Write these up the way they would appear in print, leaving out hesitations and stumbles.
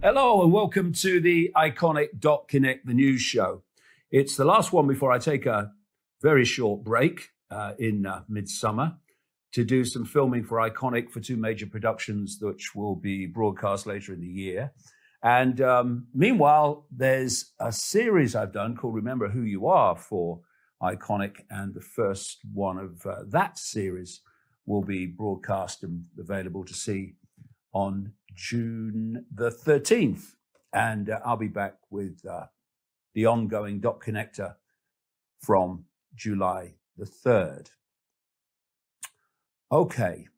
Hello and welcome to the Iconic.Connect, the news show. It's the last one before I take a very short break in midsummer to do some filming for Iconic for two major productions which will be broadcast later in the year. And meanwhile, there's a series I've done called Remember Who You Are for Iconic, and the first one of that series will be broadcast and available to see on June the 13th. And I'll be back with the ongoing Dot Connector from July the 3rd. Okay.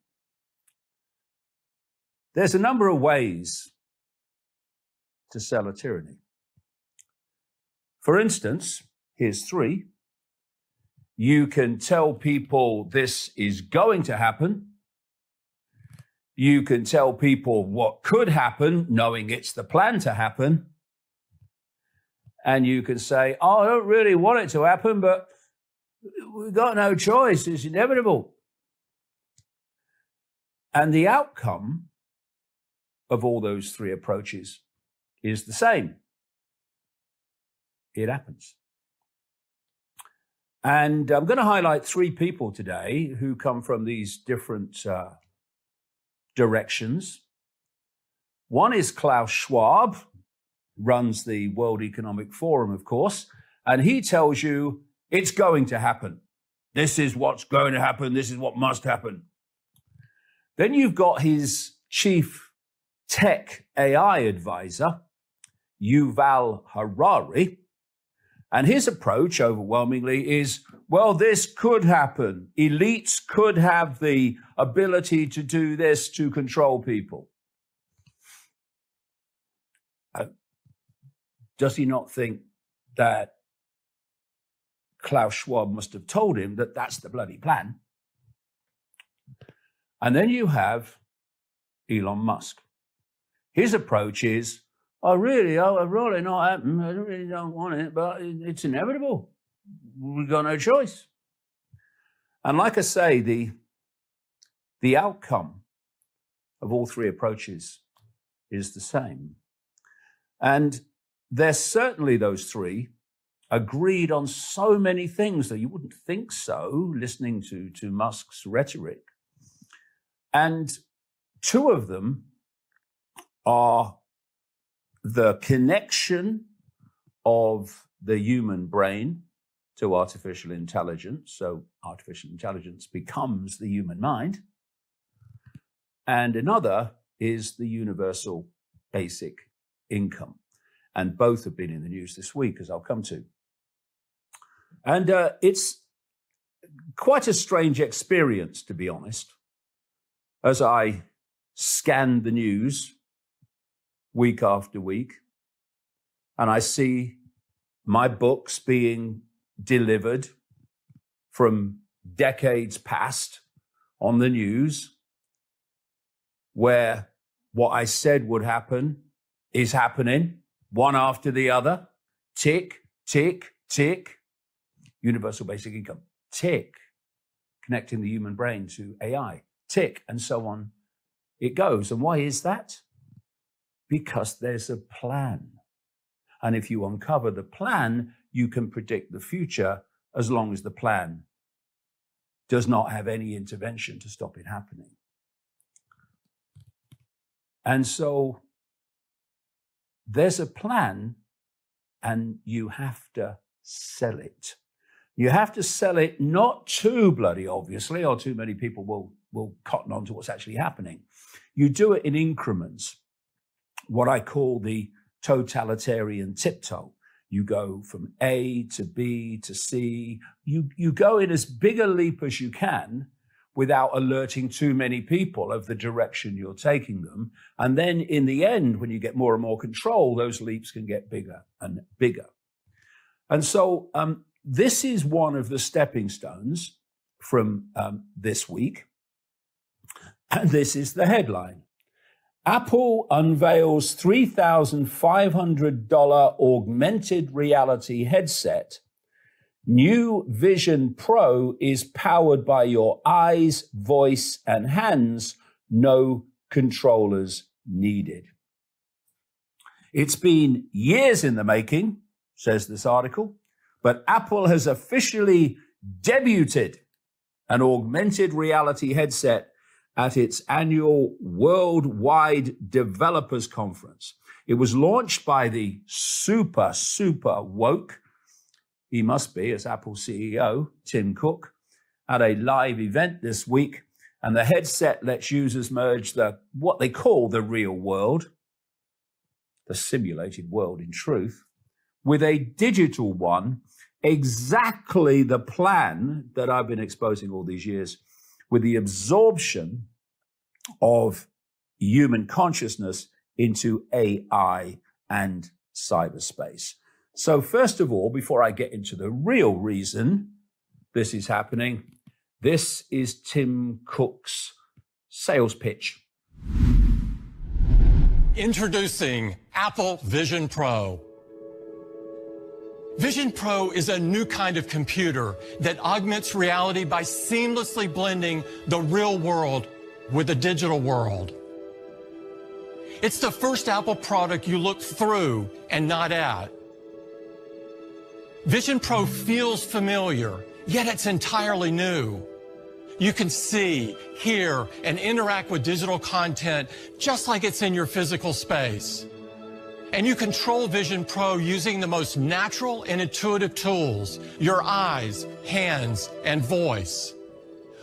There's a number of ways to sell a tyranny. For instance, here's three. You can tell people this is going to happen. You can tell people what could happen, knowing it's the plan to happen. And you can say, oh, I don't really want it to happen, but we've got no choice. It's inevitable. And the outcome of all those three approaches is the same. It happens. And I'm going to highlight three people today who come from these different directions. One is Klaus Schwab, runs the World Economic Forum, of course, and he tells you it's going to happen. This is what's going to happen. This is what must happen. Then you've got his chief tech AI advisor, Yuval Harari, and his approach overwhelmingly is, well, this could happen. Elites could have the ability to do this to control people. Does he not think that Klaus Schwab must have told him that that's the bloody plan? And then you have Elon Musk. His approach is, I'd really not happen. I really don't want it, but it's inevitable. We've got no choice. And like I say, the outcome of all three approaches is the same. And there's certainly those three agreed on so many things that you wouldn't think so, listening to Musk's rhetoric. And two of them are the connection of the human brain to artificial intelligence. So artificial intelligence becomes the human mind. And another is the universal basic income. And both have been in the news this week, as I'll come to. And it's quite a strange experience, to be honest, as I scan the news week after week, and I see my books being delivered from decades past on the news, where what I said would happen is happening, one after the other. Tick, tick, tick. Universal basic income. Tick. Connecting the human brain to AI. Tick, and so on it goes. And why is that? Because there's a plan. And if you uncover the plan, you can predict the future, as long as the plan does not have any intervention to stop it happening. And so there's a plan, and you have to sell it. You have to sell it not too bloody obviously, or too many people will cotton on to what's actually happening. You do it in increments, what I call the totalitarian tiptoe. You go from A to B to C. You go in as big a leap as you can without alerting too many people of the direction you're taking them. And then in the end, when you get more and more control, those leaps can get bigger and bigger. And so this is one of the stepping stones from this week. And this is the headline. Apple unveils $3,500 augmented reality headset. New Vision Pro is powered by your eyes, voice, and hands. No controllers needed. It's been years in the making, says this article, but Apple has officially debuted an augmented reality headset at its annual Worldwide Developers Conference. It was launched by the super woke, he must be, as Apple CEO, Tim Cook, at a live event this week. And the headset lets users merge what they call the real world, the simulated world in truth, with a digital one, exactly the plan that I've been exposing all these years, with the absorption of human consciousness into AI and cyberspace. So first of all, before I get into the real reason this is happening, this is Tim Cook's sales pitch. Introducing Apple Vision Pro. Vision Pro is a new kind of computer that augments reality by seamlessly blending the real world with the digital world. It's the first Apple product you look through and not at. Vision Pro feels familiar, yet it's entirely new. You can see, hear, and interact with digital content just like it's in your physical space. And you control Vision Pro using the most natural and intuitive tools, your eyes, hands, and voice.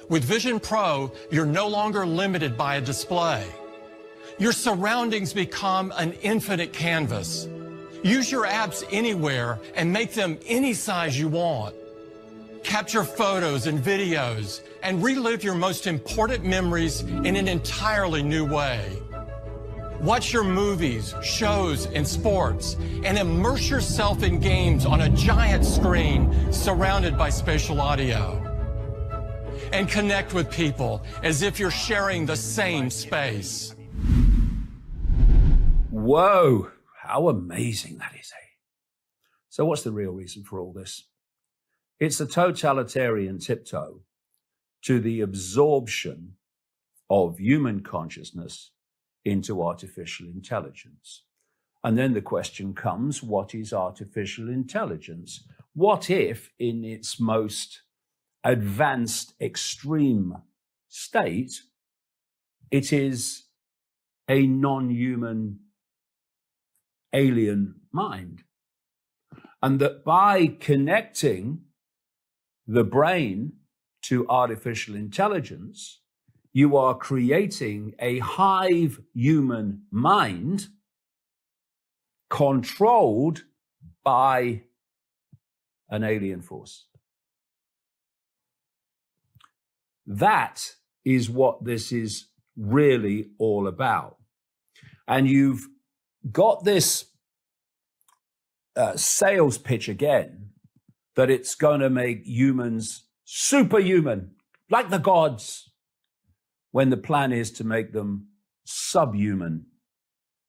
With Vision Pro, you're no longer limited by a display. Your surroundings become an infinite canvas. Use your apps anywhere and make them any size you want. Capture photos and videos and relive your most important memories in an entirely new way. Watch your movies, shows, and sports, and immerse yourself in games on a giant screen surrounded by spatial audio. And connect with people as if you're sharing the same space. Whoa, how amazing that is, eh? So what's the real reason for all this? It's a totalitarian tiptoe to the absorption of human consciousness into artificial intelligence. And then the question comes, what is artificial intelligence? What if, in its most advanced, extreme state, it is a non-human alien mind? And that by connecting the brain to artificial intelligence, you are creating a hive human mind controlled by an alien force. That is what this is really all about. And you've got this sales pitch again, that it's going to make humans superhuman, like the gods, when the plan is to make them subhuman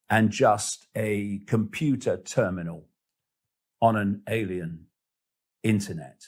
and just a computer terminal on an alien internet.